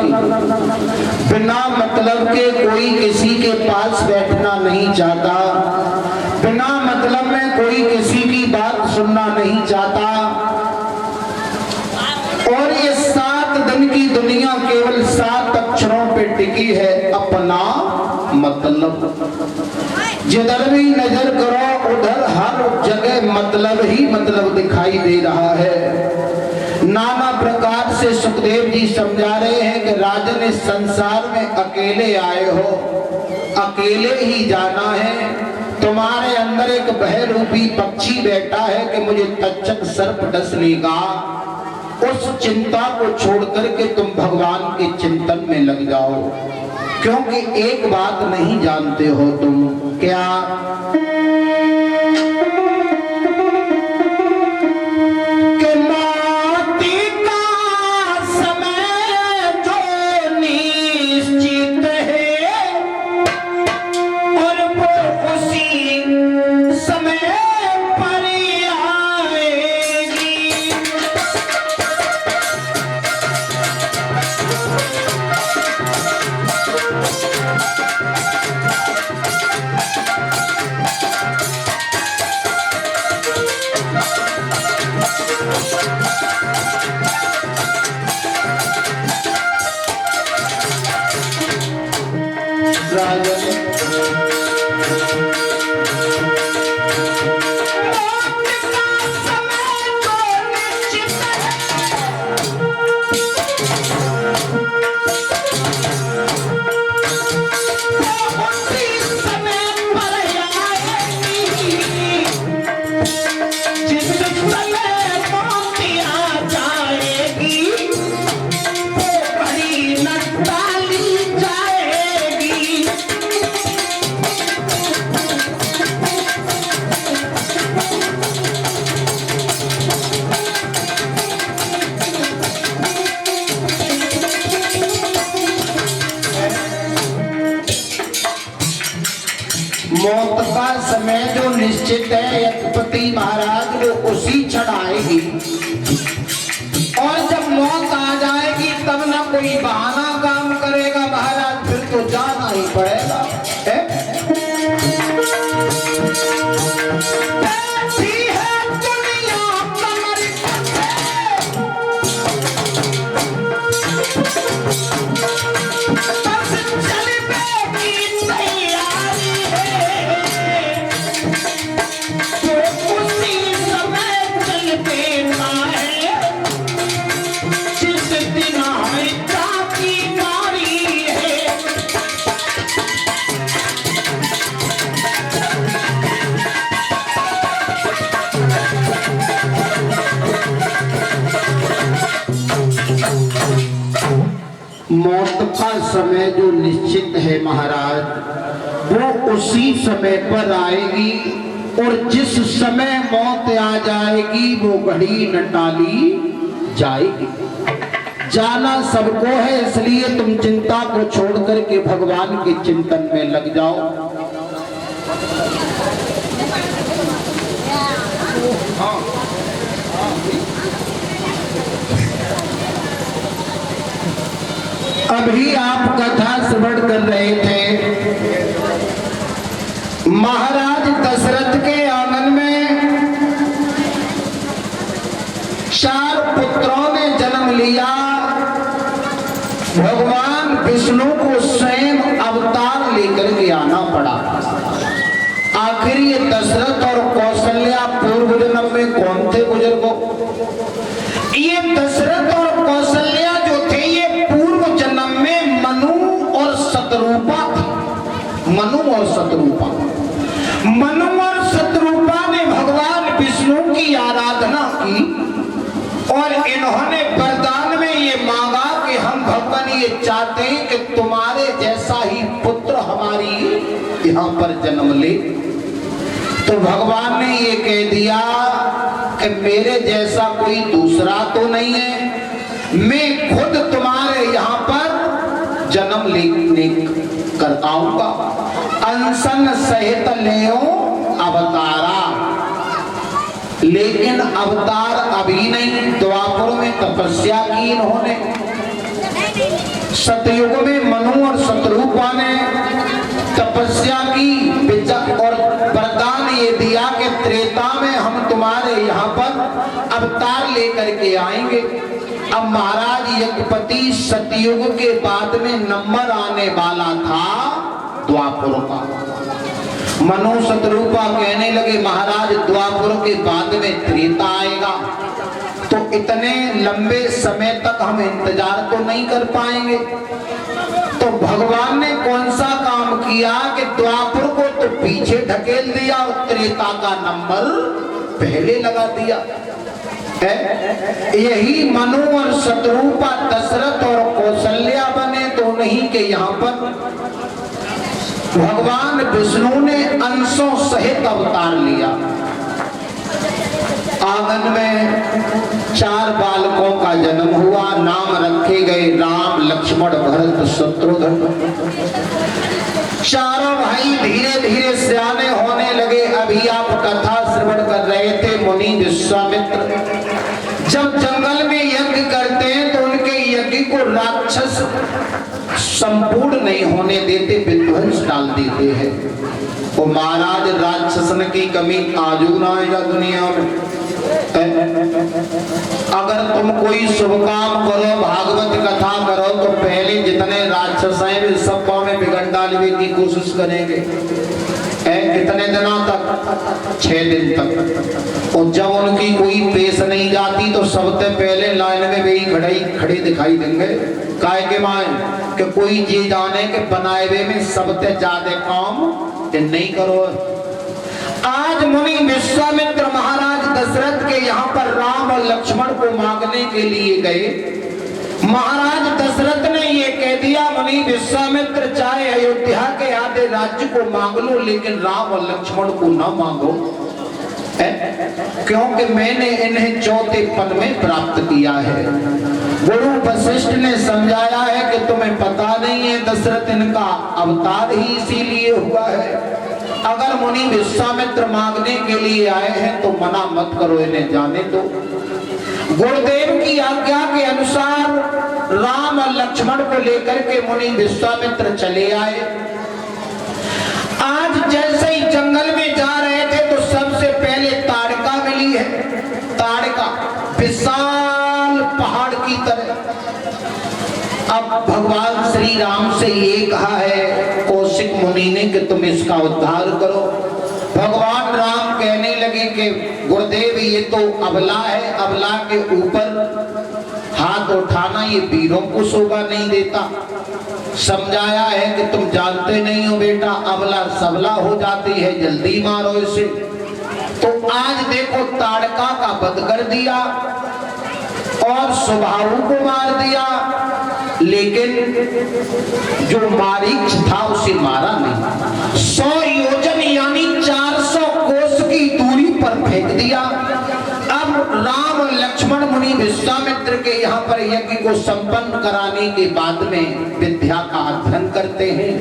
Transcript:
बिना मतलब के कोई किसी के पास बैठना नहीं चाहता, बिना मतलब में कोई किसी की बात सुनना नहीं चाहता। और ये 7 दिन की दुनिया केवल 7 अक्षरों पे टिकी है, अपना मतलब। जिधर भी नजर करो उधर हर जगह मतलब ही मतलब दिखाई दे रहा है। नाना प्रकार से सुखदेव जी समझा रहे हैं कि राजन इस संसार में अकेले आए हो, अकेले ही जाना है। तुम्हारे अंदर एक बहरूपी पक्षी बैठा है कि मुझे तक्षक सर्प डस लेगा। उस चिंता को छोड़ करके तुम भगवान के चिंतन में लग जाओ, क्योंकि एक बात नहीं जानते हो तुम, क्या? मौत का समय जो निश्चित है यज्ञपति महाराज, वो उसी क्षण आएगी। और जब मौत आ जाएगी तब ना कोई बहाना काम करेगा महाराज, फिर तो जाना ही पड़ेगा। मौत का समय जो निश्चित है महाराज, वो उसी समय पर आएगी। और जिस समय मौत आ जाएगी वो घड़ी न टाली जाएगी। जाना सबको है, इसलिए तुम चिंता को छोड़ करके भगवान के चिंतन में लग जाओ। अभी आप कथा श्रवण कर रहे थे, महाराज दशरथ के आंगन में 4 पुत्रों ने जन्म लिया। भगवान विष्णु को स्वयं अवतार लेकर के आना पड़ा। आखिर ये दशरथ और कौशल्या पूर्व जन्म में कौन थे बुजुर्गों? ये दशरथ और कौशल्या जो थे ये पूर्व जन्म में मनु और शतरूपा थे। मनु और शतरूपा, मनु और शतरूपा ने भगवान विष्णु की आराधना की और इन्होंने वरदान में ये मांगा कि हम भगवान ये चाहते हैं कि तुम्हारे जैसा ही पुत्र हमारी यहाँ पर जन्म ले। तो भगवान ने ये कह दिया कि मेरे जैसा कोई दूसरा तो नहीं है, मैं खुद तुम्हारे यहाँ पर जन्म लेने कर आऊंगा। अनशन सहित लेओ अवतारा, लेकिन अवतार अभी नहीं, द्वापर में तपस्या की इन्होंने। सतयुग में मनु और शत्रुपा ने तपस्या की और वरदान ये दिया कि त्रेता में हम तुम्हारे यहाँ पर अवतार लेकर के आएंगे। अब महाराज यज्ञपति सतयुग के बाद में नंबर आने वाला था द्वापर का। मनु शत्रुपा कहने लगे महाराज द्वापर के बाद में त्रेता आएगा, तो इतने लंबे समय तक हम इंतजार तो नहीं कर पाएंगे। तो भगवान ने कौन सा काम किया कि द्वापर को तो पीछे ढकेल दिया और त्रेता का नंबर पहले लगा दिया। यही मनु और शत्रुपा दशरथ और कौशल्या बने, तो नहीं के यहाँ पर भगवान विष्णु ने अंशों सहित अवतार लिया। आंगन में 4 बालकों का जन्म हुआ, नाम रखे गए राम लक्ष्मण भरत शत्रुघ्न। चारों भाई धीरे धीरे सियाने होने लगे। अभी आप कथा श्रवण कर रहे थे मुनि विश्वामित्र जब जंगल में यज्ञ करते हैं तो उनके यज्ञ को राक्षस संपूर्ण नहीं होने देते, विध्वंस डाल देते हैं। वो महाराज राक्षसन की कमी आजू ना आएगा दुनिया में। अगर तुम कोई शुभ काम करो, भागवत कथा करो, तो पहले जितने राक्षस हैं वे सब में बिगड़ डालने की कोशिश करेंगे। कितने दिनों तक? 6 दिन तक। और जब उनकी कोई पेश नहीं जाती तो सबसे पहले लाइन में वे खड़े दिखाई देंगे। काय के माए कि कोई ये जाने के बनाए हुए में सबसे ज्यादा काम नहीं करो। आज मुनि विश्वामित्र महाराज दशरथ के यहाँ पर राम और लक्ष्मण को मांगने के लिए गए। महाराज दशरथ ने ये कह दिया मुनि विश्वामित्र चाहे अयोध्या के आधे राज्य को मांग लो, लेकिन राम और लक्ष्मण को ना मांगो, क्योंकि मैंने इन्हें चौथे पद में प्राप्त किया है। गुरु वशिष्ठ ने समझाया है कि तुम्हें पता नहीं है दशरथ इनका अवतार ही इसीलिए हुआ है। अगर मुनि विश्वामित्र मांगने के लिए आए हैं तो मना मत करो, इन्हें जाने दो। गुरुदेव की आज्ञा के अनुसार राम और लक्ष्मण को लेकर के मुनि विश्वामित्र चले आए। आज जैसे ही जंगल में जा रहे थे तो सबसे पहले ताड़का मिली है। ताड़का विशाल पहाड़ की तरह। अब भगवान श्री राम से ये कहा है कौशिक मुनि ने कि तुम इसका उद्धार करो। भगवान राम कहने लगे कि गुरुदेव ये तो अबला है, अबला के ऊपर हाथ उठाना ये वीरों को शोभा नहीं देता। समझाया है कि तुम जानते नहीं हो बेटा, अबला सबला हो जाती है, जल्दी मारो इसे। तो आज देखो ताड़का का वध कर दिया और सुबाहु को मार दिया, लेकिन जो मारीच था उसे मारा नहीं। 100 योजन यानी 400 कोस की दूरी पर फेंक दिया। अब राम और लक्ष्मण मुनि विश्वामित्र के यहाँ पर यज्ञ को संपन्न कराने के बाद में विद्या का अध्ययन करते हैं।